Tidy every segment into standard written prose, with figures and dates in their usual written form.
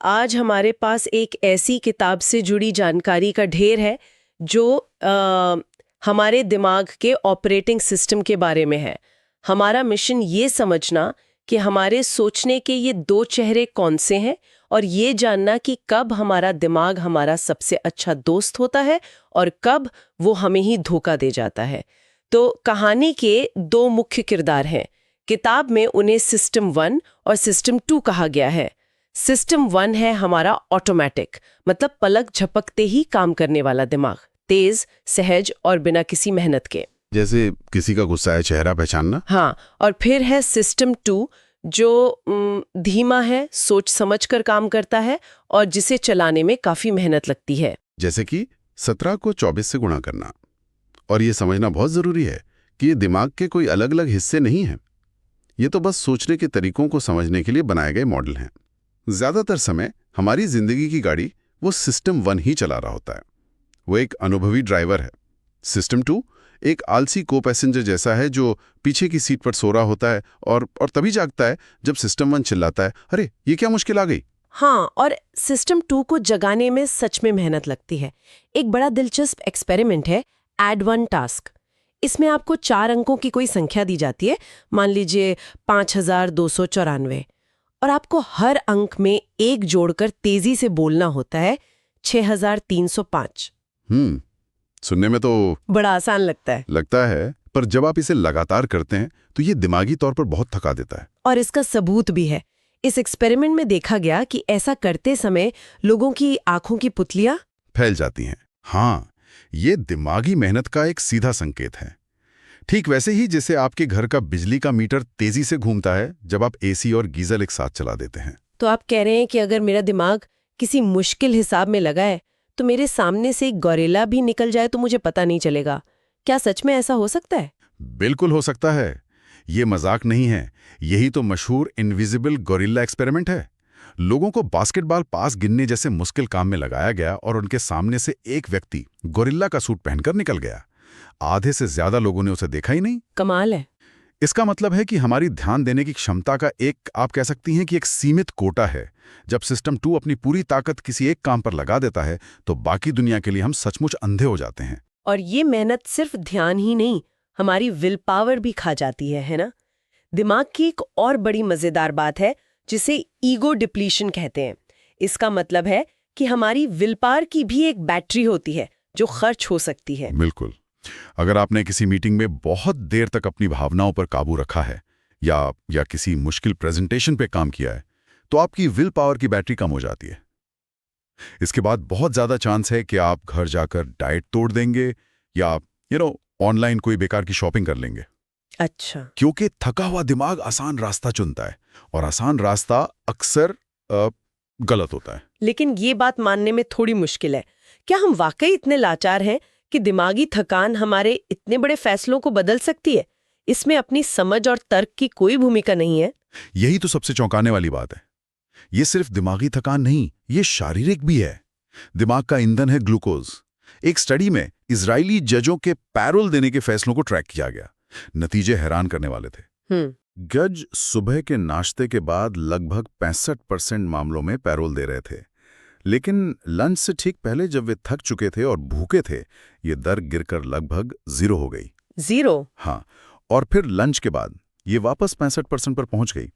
आज हमारे पास एक ऐसी किताब से जुड़ी जानकारी का ढेर है जो हमारे दिमाग के ऑपरेटिंग सिस्टम के बारे में है। हमारा मिशन ये समझना कि हमारे सोचने के ये दो चेहरे कौन से हैं और ये जानना कि कब हमारा दिमाग हमारा सबसे अच्छा दोस्त होता है और कब वो हमें ही धोखा दे जाता है। तो कहानी के दो मुख्य किरदार हैं। किताब में उन्हें सिस्टम 1 और सिस्टम 2 कहा गया है। सिस्टम 1 है हमारा ऑटोमेटिक, मतलब पलक झपकते ही काम करने वाला दिमाग, तेज, सहज और बिना किसी मेहनत के। जैसे किसी का गुस्सा है चेहरा पहचानना। हाँ, और फिर है सिस्टम 2 जो धीमा है, सोच समझ कर काम करता है और जिसे चलाने में काफी मेहनत लगती है। जैसे कि 17 को 24 से गुणा करना। और ये समझना बहुत जरूरी है कि ये दिमाग के कोई अलग अलग हिस्से नहीं हैं। ये तो बस सोचने के तरीकों को समझने के लिए बनाए गए मॉडल हैं। ज्यादातर समय हमारी जिंदगी की गाड़ी वो सिस्टम 1 ही चला रहा होता है। वो एक अनुभवी ड्राइवर है। सिस्टम 2 एक आलसी को पैसेंजर जैसा है जो पीछे की सीट पर सो रहा होता है और तभी जागता है जब सिस्टम 1 चिल्लाता है, अरे ये क्या मुश्किल आ गई। हाँ, और सिस्टम 2 को जगाने में सच में मेहनत लगती है। एक बड़ा दिलचस्प एक्सपेरिमेंट है एड वन टास्क। इसमें आपको 4 अंकों की कोई संख्या दी जाती है, मान लीजिए 5294, और आपको हर अंक में 1 जोड़कर तेजी से बोलना होता है 6305। सुनने में तो बड़ा आसान लगता है। पर जब आप इसे लगातार करते हैं तो ये दिमागी तौर पर बहुत थका देता है। और इसका सबूत भी है। इस एक्सपेरिमेंट में देखा गया कि ऐसा करते समय लोगों की आंखों की पुतलियां फैल जाती हैं। हाँ, ये दिमागी मेहनत का एक सीधा संकेत है। ठीक वैसे ही जैसे आपके घर का बिजली का मीटर तेजी से घूमता है जब आप एसी और गीजर एक साथ चला देते हैं। तो आप कह रहे हैं कि अगर मेरा दिमाग किसी मुश्किल हिसाब में लगा है तो मेरे सामने से एक गोरिल्ला भी निकल जाए तो मुझे पता नहीं चलेगा। क्या सच में ऐसा हो सकता है? बिल्कुल हो सकता है। ये मजाक नहीं है। यही तो मशहूर इनविजिबल गोरिल्ला एक्सपेरिमेंट है। लोगों को बास्केटबॉल पास गिनने जैसे मुश्किल काम में लगाया गया और उनके सामने से एक व्यक्ति गोरिल्ला का सूट पहनकर निकल गया। आधे से ज्यादा लोगों ने उसे देखा ही नहीं। कमाल है। इसका मतलब है कि हमारी ध्यान देने की क्षमता का एक, आप कह सकती हैं कि एक सीमित कोटा है। जब सिस्टम 2 अपनी पूरी ताकत किसी एक काम पर लगा देता है तो बाकी दुनिया के लिए हम सचमुच अंधे हो जाते हैं। और ये मेहनत सिर्फ ध्यान ही नहीं, हमारी विल पावर भी खा जाती है ना? दिमाग की एक और बड़ी मजेदार बात है जिसे ईगो डिप्लीशन कहते हैं। इसका मतलब है कि हमारी विल पावर की भी एक बैटरी होती है जो खर्च हो सकती है। बिल्कुल। अगर आपने किसी मीटिंग में बहुत देर तक अपनी भावनाओं पर काबू रखा है या किसी मुश्किल प्रेजेंटेशन पे काम किया है तो आपकी विल पावर की बैटरी कम हो जाती है। इसके बाद बहुत ज्यादा चांस है कि आप घर जाकर डाइट तोड़ देंगे या ऑनलाइन कोई बेकार की शॉपिंग कर लेंगे। अच्छा। क्योंकि थका हुआ दिमाग आसान रास्ता चुनता है और आसान रास्ता अक्सर गलत होता है। लेकिन ये बात मानने में थोड़ी मुश्किल है। क्या हम वाकई इतने लाचार हैं कि दिमागी थकान हमारे इतने बड़े फैसलों को बदल सकती है? इसमें अपनी समझ और तर्क की कोई भूमिका नहीं है। यही तो सबसे चौंकाने वाली बात है। ये सिर्फ दिमागी थकान नहीं, ये शारीरिक भी है। दिमाग का ईंधन है ग्लूकोज। एक स्टडी में इजरायली जजों के पैरोल देने के फैसलों को ट्रैक किया गया। नतीजे हैरान करने वाले थे। जज सुबह के नाश्ते के बाद लगभग 65% मामलों में पैरोल दे रहे थे, लेकिन लंच से ठीक पहले जब वे थक चुके थे और भूखे थे, ये दर गिरकर लगभग 0 हो गई। 0? हाँ, और फिर लंच के बाद ये वापस 65% पर पहुंच गई।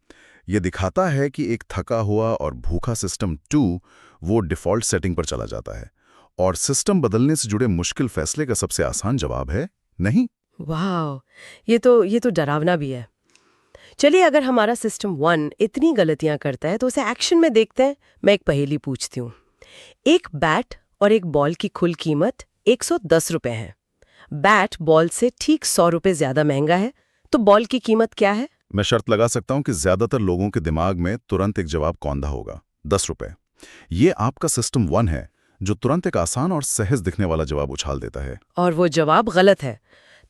ये दिखाता है कि एक थका हुआ और भूखा सिस्टम 2 वो डिफॉल्ट सेटिंग पर चला जाता है और सिस्टम बदलने से जुड़े मुश्किल फैसले का सबसे आसान जवाब है नहीं। वाह, ये तो डरावना भी है। चलिए, अगर हमारा सिस्टम 1 इतनी गलतियां करता है तो उसे एक्शन में देखते हैं। मैं एक पहेली पूछती हूँ। एक बैट और एक बॉल की कुल कीमत 110 रुपए है। बैट बॉल से ठीक 100 रुपए ज्यादा महंगा है, तो बॉल की कीमत क्या है? मैं शर्त लगा सकता हूं कि ज्यादातर लोगों के दिमाग में तुरंत एक जवाब कौंधा होगा, 10 रुपए। ये आपका सिस्टम 1 है जो तुरंत एक आसान और सहज दिखने वाला जवाब उछाल देता है। और वो जवाब गलत है।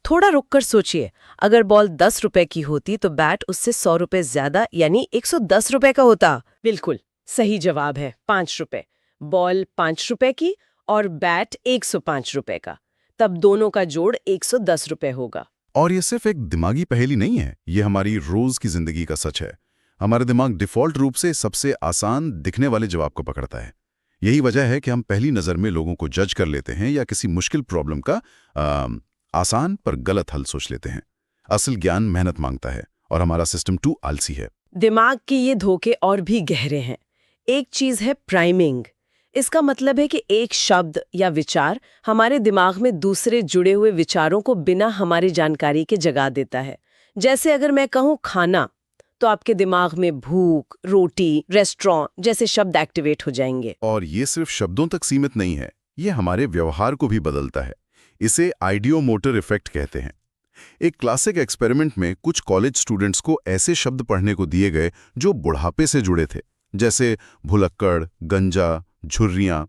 थोड़ा रुककर सोचिए, अगर बॉल 10 रुपए की होती तो बैट उससे 100 रुपए ज्यादा यानी 110 रुपए का होता। बिल्कुल सही जवाब है 5 रुपए। बॉल 5 रुपए की और बैट 105 रुपए का, तब दोनों का जोड़ 110 रुपए होगा। और ये सिर्फ एक दिमागी पहेली नहीं है, ये हमारी रोज की जिंदगी का सच है। हमारा दिमाग डिफ़ॉल्ट रूप से सबसे आसान दिखने वाले जवाब को पकड़ता है। यही वजह है कि हम पहली नज़र में लोगों को जज कर लेते हैं या किसी मुश्किल प्रॉब्लम का आसान पर गलत हल सोच लेते हैं। असल ज्ञान मेहनत मांगता है और हमारा सिस्टम 2 आलसी है। दिमाग के ये धोखे और भी गहरे हैं। एक चीज है प्राइमिंग। इसका मतलब है कि एक शब्द या विचार हमारे दिमाग में दूसरे जुड़े हुए विचारों को बिना हमारी जानकारी के जगा देता है। जैसे अगर मैं कहूँ खाना, तो आपके दिमाग में भूख, रोटी, रेस्टोरेंट जैसे शब्द एक्टिवेट हो जाएंगे। और ये सिर्फ शब्दों तक सीमित नहीं है, ये हमारे व्यवहार को भी बदलता है। इसे आइडियोमोटर इफेक्ट कहते हैं। एक क्लासिक एक्सपेरिमेंट में कुछ कॉलेज स्टूडेंट्स को ऐसे शब्द पढ़ने को दिए गए जो बुढ़ापे से जुड़े थे, जैसे भुलक्कड़, गंजा, झुर्रियां।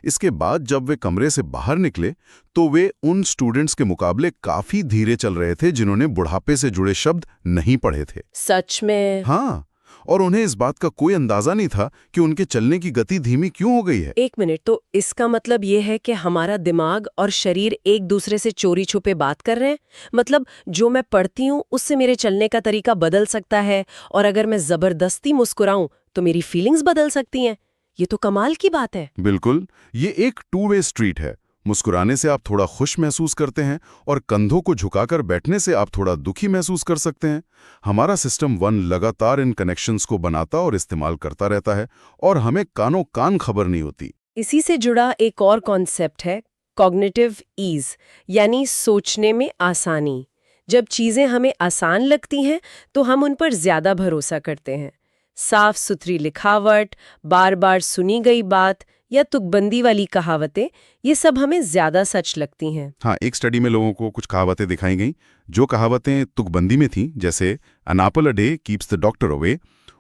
इसके बाद जब वे कमरे से बाहर निकले तो वे उन स्टूडेंट्स के मुकाबले काफी धीरे चल रहे थे जिन्होंने बुढ़ापे से जुड़े शब्द नहीं पढ़े थे। सच में? हाँ, और उन्हें इस बात का कोई अंदाजा नहीं था कि उनके चलने की गति धीमी क्यों हो गई है। एक मिनट, तो इसका मतलब ये है कि हमारा दिमाग और शरीर एक दूसरे से चोरी छुपे बात कर रहे हैं? मतलब जो मैं पढ़ती हूँ उससे मेरे चलने का तरीका बदल सकता है, और अगर मैं जबरदस्ती मुस्कुराऊं तो मेरी फीलिंग्स बदल सकती हैं। ये तो कमाल की बात है। बिल्कुल, ये एक 2 वे स्ट्रीट है। मुस्कुराने से आप थोड़ा खुश महसूस करते हैं और कंधों को झुकाकर बैठने से आप थोड़ा दुखी महसूस कर सकते हैं। हमारा सिस्टम 1 लगातार इन कनेक्शंस को बनाता और इस्तेमाल करता रहता है और हमें कानों कान खबर नहीं होती। इसी से जुड़ा एक और कॉन्सेप्ट है कॉग्निटिव ईज, यानी सोचने में आसानी। जब चीजें हमें आसान लगती हैं तो हम उन पर ज्यादा भरोसा करते हैं। साफ सुथरी लिखावट, बार बार सुनी गई बात या तुकबंदी वाली कहावतें, ये सब हमें ज्यादा सच लगती हैं। हाँ, एक स्टडी में लोगों को कुछ कहावतें दिखाई गईं जो कहावतें तुकबंदी में थीं, जैसे an apple a day keeps the doctor away.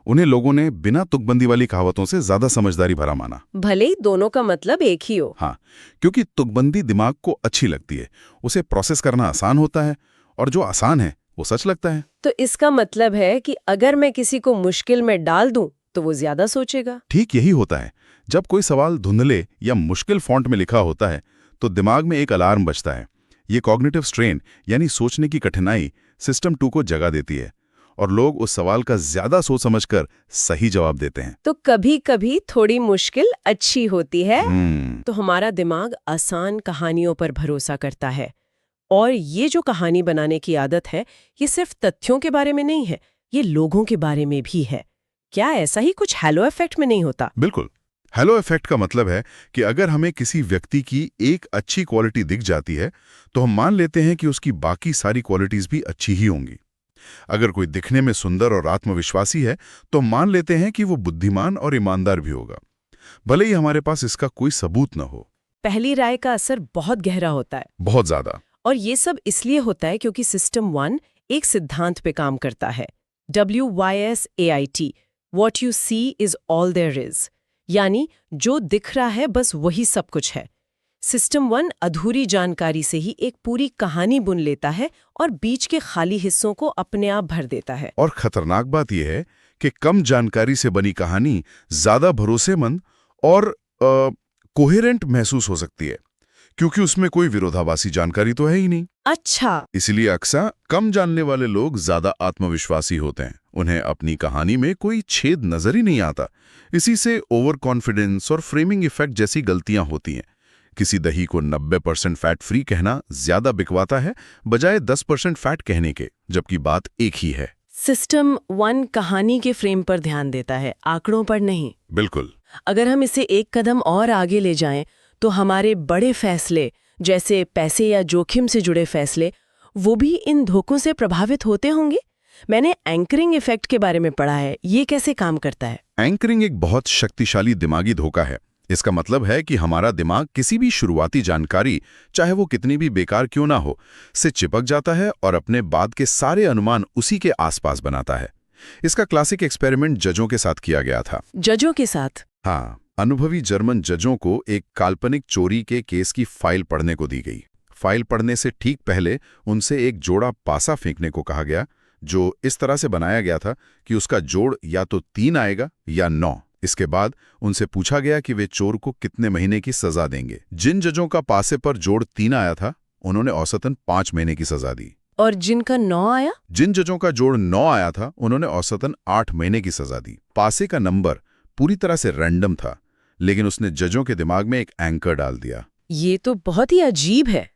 उन्हें लोगों ने बिना तुकबंदी वाली कहावतों से ज्यादा समझदारी भरा माना। भले ही दोनों का मतलब एक ही हो। हाँ, क्योंकि तुकबंदी दिमाग को अच्छी लगती है, उसे प्रोसेस करना आसान होता है, और जो आसान है वो सच लगता है। तो इसका मतलब है कि अगर मैं किसी को मुश्किल में डाल दूं तो वो ज्यादा सोचेगा। ठीक यही होता है। जब कोई सवाल धुंधले या मुश्किल फॉन्ट में लिखा होता है तो दिमाग में एक अलार्म बजता है। ये कॉग्निटिव स्ट्रेन यानी सोचने की कठिनाई सिस्टम 2 को जगा देती है और लोग उस सवाल का ज्यादा सोच समझकर सही जवाब देते हैं। तो कभी कभी थोड़ी मुश्किल अच्छी होती है। तो हमारा दिमाग आसान कहानियों पर भरोसा करता है, और ये जो कहानी बनाने की आदत है ये सिर्फ तथ्यों के बारे में नहीं है, ये लोगों के बारे में भी है। क्या ऐसा ही कुछ हैलो इफेक्ट में नहीं होता? बिल्कुल। हैलो इफेक्ट का मतलब है कि अगर हमें किसी व्यक्ति की एक अच्छी क्वालिटी दिख जाती है तो हम मान लेते हैं कि उसकी बाकी सारी क्वालिटीज भी अच्छी ही होंगी। अगर कोई दिखने में सुंदर और आत्मविश्वासी है तो मान लेते हैं कि वो बुद्धिमान और ईमानदार भी होगा, भले ही हमारे पास इसका कोई सबूत न हो। पहली राय का असर बहुत गहरा होता है। बहुत ज्यादा। और ये सब इसलिए होता है क्योंकि सिस्टम 1 एक सिद्धांत पे काम करता है, WYSAIT, What you see is all there is, यानी जो दिख रहा है बस वही सब कुछ है। सिस्टम 1 अधूरी जानकारी से ही एक पूरी कहानी बुन लेता है और बीच के खाली हिस्सों को अपने आप भर देता है। और खतरनाक बात यह है कि कम जानकारी से बनी कहानी ज्यादा भरोसेमंद और कोहेरेंट महसूस हो सकती है, क्योंकि उसमें कोई विरोधाभासी जानकारी तो है ही नहीं। अच्छा। इसलिए अक्सर कम जानने वाले लोग ज्यादा आत्मविश्वासी होते हैं। उन्हें अपनी कहानी में कोई छेद नजर ही नहीं आता। इसी से ओवर कॉन्फिडेंस और फ्रेमिंग इफेक्ट जैसी गलतियां होती हैं। किसी दही को 90% फैट फ्री कहना ज्यादा बिकवाता है बजाय 10% फैट कहने के, जबकि बात एक ही है। सिस्टम 1 कहानी के फ्रेम पर ध्यान देता है, आंकड़ों पर नहीं। बिल्कुल। अगर हम इसे एक कदम और आगे ले जाएं तो हमारे बड़े फैसले, जैसे पैसे या जोखिम से जुड़े फैसले, वो भी इन धोखों से प्रभावित होते होंगे। मैंने एंकरिंग इफेक्ट के बारे में पढ़ा है, ये कैसे काम करता है? एंकरिंग एक बहुत शक्तिशाली दिमागी धोखा है। इसका मतलब है कि हमारा दिमाग किसी भी शुरुआती जानकारी, चाहे वो कितनी भी बेकार क्यों ना हो, से चिपक जाता है और अपने बाद के सारे अनुमान उसी के आसपास बनाता है। इसका क्लासिक एक्सपेरिमेंट जजों के साथ किया गया था। जजों के साथ? हाँ, अनुभवी जर्मन जजों को एक काल्पनिक चोरी के केस की फाइल पढ़ने को दी गई। फाइल पढ़ने से ठीक पहले उनसे एक जोड़ा पासा फेंकने को कहा गया, जो इस तरह से बनाया गया था कि उसका जोड़ या तो 3 आएगा या 9। इसके बाद उनसे पूछा गया कि वे चोर को कितने महीने की सजा देंगे। जिन जजों का पासे पर जोड़ 3 आया था, उन्होंने औसतन 5 महीने की सजा दी। और जिनका 9 आया? जिन जजों का जोड़ 9 आया था उन्होंने औसतन 8 महीने की सजा दी। पासे का नंबर पूरी तरह से रैंडम था, लेकिन उसने जजों के दिमाग में एक एंकर डाल दिया। ये तो बहुत ही अजीब है।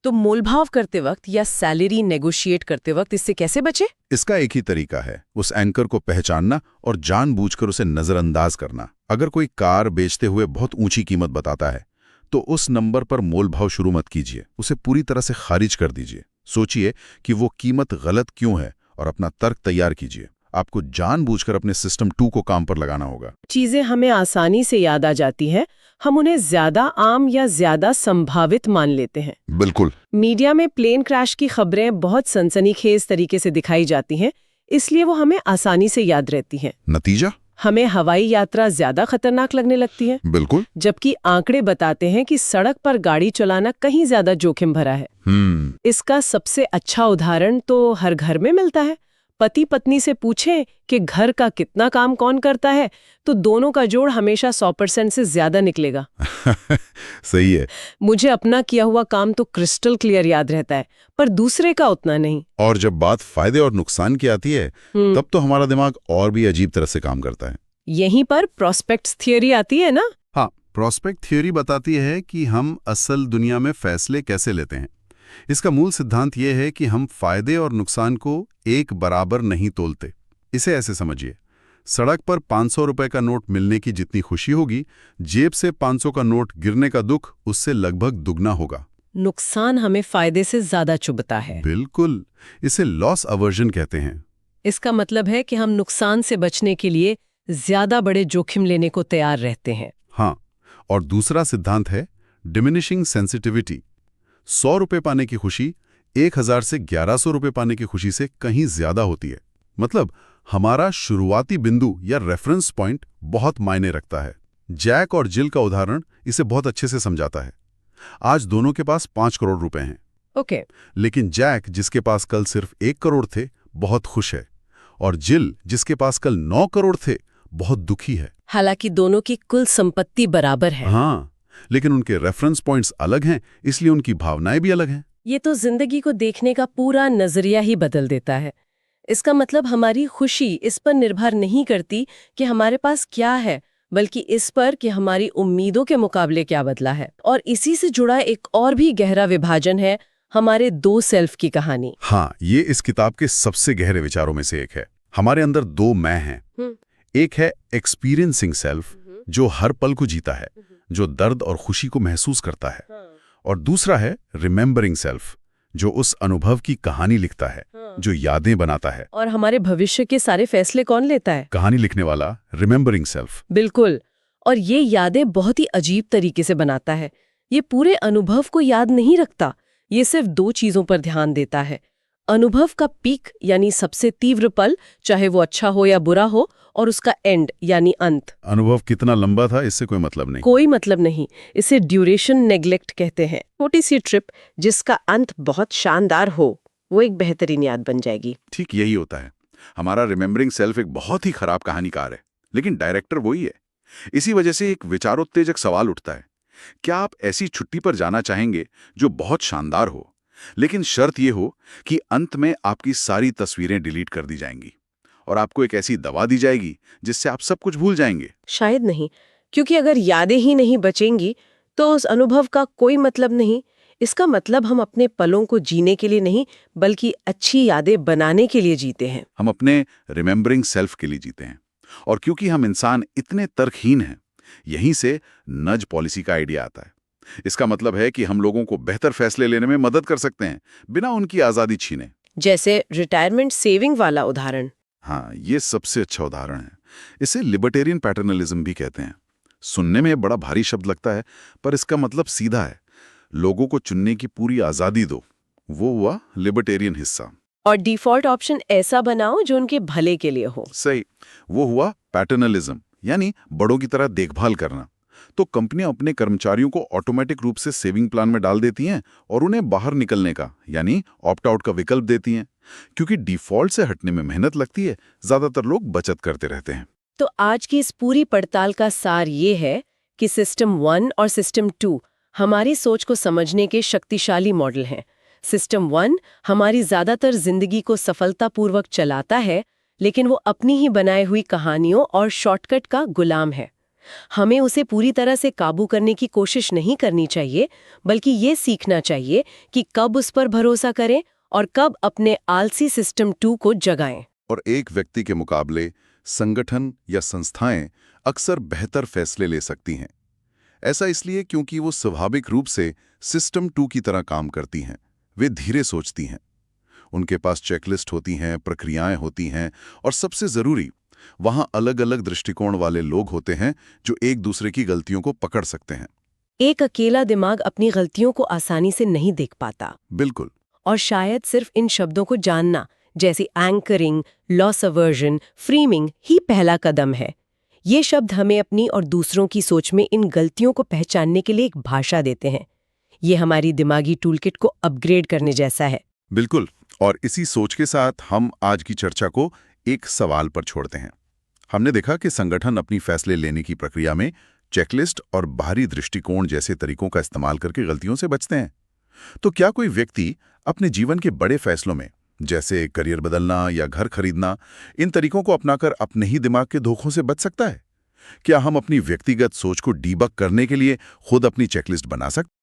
तो मोलभाव करते वक्त या सैलरी नेगोशिएट करते वक्त इससे कैसे बचे? इसका एक ही तरीका है, उस एंकर को पहचानना और जानबूझकर उसे नजरअंदाज करना। अगर कोई कार बेचते हुए बहुत ऊंची कीमत बताता है तो उस नंबर पर मोलभाव शुरू मत कीजिए, उसे पूरी तरह से खारिज कर दीजिए। सोचिए कि वो कीमत गलत क्यों है और अपना तर्क तैयार कीजिए। आपको जानबूझकर अपने सिस्टम 2 को काम पर लगाना होगा। चीजें हमें आसानी से याद आ जाती हैं, हम उन्हें ज्यादा आम या ज्यादा संभावित मान लेते हैं। बिल्कुल। मीडिया में प्लेन क्रैश की खबरें बहुत सनसनीखेज तरीके से दिखाई जाती हैं, इसलिए वो हमें आसानी से याद रहती हैं। नतीजा? हमें हवाई यात्रा ज्यादा खतरनाक लगने लगती है। बिल्कुल। जबकि आंकड़े बताते हैं कि सड़क पर गाड़ी चलाना कहीं ज्यादा जोखिम भरा है। इसका सबसे अच्छा उदाहरण तो हर घर में मिलता है। पति पत्नी से पूछें कि घर का कितना काम कौन करता है, तो दोनों का जोड़ हमेशा 100% से ज्यादा निकलेगा। सही है। मुझे अपना किया हुआ काम तो क्रिस्टल क्लियर याद रहता है, पर दूसरे का उतना नहीं। और जब बात फायदे और नुकसान की आती है तब तो हमारा दिमाग और भी अजीब तरह से काम करता है। यहीं पर प्रोस्पेक्ट्स थियोरी आती है ना? हाँ, प्रोस्पेक्ट थ्योरी बताती है कि हम असल दुनिया में फैसले कैसे लेते हैं। इसका मूल सिद्धांत यह है कि हम फायदे और नुकसान को एक बराबर नहीं तोलते। इसे ऐसे समझिए, सड़क पर 500 रुपए का नोट मिलने की जितनी खुशी होगी, जेब से 500 का नोट गिरने का दुख उससे लगभग दुगना होगा। नुकसान हमें फायदे से ज्यादा चुभता है। बिल्कुल, इसे लॉस अवर्जन कहते हैं। इसका मतलब है कि हम नुकसान से बचने के लिए ज्यादा बड़े जोखिम लेने को तैयार रहते हैं। हाँ, और दूसरा सिद्धांत है डिमिनिशिंग सेंसिटिविटी। 100 रुपए पाने की खुशी 1000 से 1100 रुपए पाने की खुशी से कहीं ज्यादा होती है। मतलब हमारा शुरुआती बिंदु या रेफरेंस पॉइंट बहुत मायने रखता है। जैक और जिल का उदाहरण इसे बहुत अच्छे से समझाता है। आज दोनों के पास 5 करोड़ रुपए हैं। ओके। लेकिन जैक, जिसके पास कल सिर्फ 1 करोड़ थे, बहुत खुश है, और जिल, जिसके पास कल 9 करोड़ थे, बहुत दुखी है। हालांकि दोनों की कुल संपत्ति बराबर है। हाँ, लेकिन उनके रेफरेंस पॉइंट्स अलग हैं, इसलिए उनकी भावनाएं भी अलग हैं। ये तो जिंदगी को देखने का पूरा नजरिया ही बदल देता है। इसका मतलब हमारी खुशी इस पर निर्भर नहीं करती कि हमारे पास क्या है, बल्कि इस पर कि हमारी उम्मीदों के मुकाबले क्या बदला है। और इसी से जुड़ा एक और भी गहरा विभाजन है, हमारे 2 सेल्फ की कहानी। हाँ, ये इस किताब के सबसे गहरे विचारों में से एक है। हमारे अंदर 2 मैं हैं। एक है एक्सपीरियंसिंग सेल्फ, जो हर पल को जीता है, जो दर्द और खुशी को महसूस करता है। और दूसरा है रिमेंबरिंग सेल्फ, जो उस अनुभव की कहानी लिखता है, जो यादें बनाता है। और हमारे भविष्य के सारे फैसले कौन लेता है? कहानी लिखने वाला, रिमेंबरिंग सेल्फ। बिल्कुल। और ये यादें बहुत ही अजीब तरीके से बनाता है। ये पूरे अनुभव को याद नहीं रखता, ये सिर्फ 2 चीजों पर ध्यान देता है। अनुभव का पीक यानी सबसे तीव्र पल, चाहे वो अच्छा हो या बुरा हो, और उसका एंड यानी अंत। अनुभव कितना लंबा था इससे कोई मतलब नहीं। कोई मतलब नहीं। इसे ड्यूरेशन नेग्लेक्ट कहते हैं। छोटी सी ट्रिप जिसका अंत बहुत शानदार हो, वो एक बेहतरीन याद बन जाएगी। ठीक यही होता है। हमारा रिमेंबरिंग सेल्फ एक बहुत ही खराब कहानीकार है, लेकिन डायरेक्टर वही है। इसी वजह से एक विचारोत्तेजक सवाल उठता है, क्या आप ऐसी छुट्टी पर जाना चाहेंगे जो बहुत शानदार हो, लेकिन शर्त यह हो कि अंत में आपकी सारी तस्वीरें डिलीट कर दी जाएंगी और आपको एक ऐसी दवा दी जाएगी जिससे आप सब कुछ भूल जाएंगे? शायद नहीं, क्योंकि अगर यादें ही नहीं बचेंगी तो उस अनुभव का कोई मतलब नहीं। इसका मतलब हम अपने पलों को जीने के लिए नहीं, बल्कि अच्छी यादें बनाने के लिए जीते हैं। हम अपने रिमेंबरिंग सेल्फ के लिए जीते हैं। और क्योंकि हम इंसान इतने तर्कहीन हैं, यहीं से नज पॉलिसी का आइडिया आता है। इसका मतलब है कि हम लोगों को बेहतर फैसले लेने में मदद कर सकते हैं, बिना उनकी आज़ादी छीने। जैसे रिटायरमेंट सेविंग वाला उदाहरण। हाँ, ये सबसे अच्छा उदाहरण है। इसे लिबर्टेरियन पैटर्नलिज्म भी कहते हैं। सुनने में बड़ा भारी शब्द लगता है, पर इसका मतलब सीधा है, लोगों को चुनने की पूरी आज़ादी दो। वो हुआ लिबर्टेरियन हिस्सा। और डिफॉल्ट ऑप्शन ऐसा बनाओ जो उनके भले के लिए हो। सही, वो हुआ पैटर्नलिज्म, यानी बड़ों की तरह देखभाल करना। तो कंपनियां अपने कर्मचारियों को ऑटोमेटिक रूप से सेविंग प्लान में डाल देती हैं और उन्हें बाहर निकलने का यानी ऑप्ट आउट का विकल्प देती हैं। क्योंकि डिफॉल्ट से हटने में मेहनत लगती है, ज्यादातर लोग बचत करते रहते हैं। तो आज की इस पूरी पड़ताल का सार ये है कि सिस्टम 1 और सिस्टम 2 हमारी सोच को समझने के शक्तिशाली मॉडल हैं। सिस्टम 1 हमारी ज्यादातर जिंदगी को सफलतापूर्वक चलाता है, लेकिन वो अपनी ही बनाई हुई कहानियों और शॉर्टकट का गुलाम है। हमें उसे पूरी तरह से काबू करने की कोशिश नहीं करनी चाहिए, बल्कि ये सीखना चाहिए कि कब उस पर भरोसा करें और कब अपने आलसी सिस्टम 2 को जगाएं। और एक व्यक्ति के मुकाबले संगठन या संस्थाएं अक्सर बेहतर फैसले ले सकती हैं। ऐसा इसलिए क्योंकि वो स्वाभाविक रूप से सिस्टम 2 की तरह काम करती हैं। वे धीरे सोचती हैं, उनके पास चेकलिस्ट होती हैं, प्रक्रियाएं होती हैं और सबसे जरूरी, वहां अलग-अलग दृष्टिकोण वाले लोग होते हैं जो एक दूसरे की गलतियों को पकड़ सकते हैं। एक अकेला दिमाग अपनी गलतियों को आसानी से नहीं देख पाता। बिल्कुल। और शायद सिर्फ इन शब्दों को जानना, जैसे एंकरिंग, लॉस अवर्जन, फ्रेमिंग, ही पहला कदम है। ये शब्द हमें अपनी और दूसरों की सोच में इन गलतियों को पहचानने के लिए एक भाषा देते हैं। ये हमारी दिमागी टूलकिट को अपग्रेड करने जैसा है। बिल्कुल। और इसी सोच के साथ हम आज की चर्चा को एक सवाल पर छोड़ते हैं। हमने देखा कि संगठन अपनी फैसले लेने की प्रक्रिया में चेकलिस्ट और बाहरी दृष्टिकोण जैसे तरीकों का इस्तेमाल करके गलतियों से बचते हैं। तो क्या कोई व्यक्ति अपने जीवन के बड़े फैसलों में, जैसे करियर बदलना या घर खरीदना, इन तरीकों को अपनाकर अपने ही दिमाग के धोखों से बच सकता है? क्या हम अपनी व्यक्तिगत सोच को डीबग करने के लिए खुद अपनी चेकलिस्ट बना सकते हैं?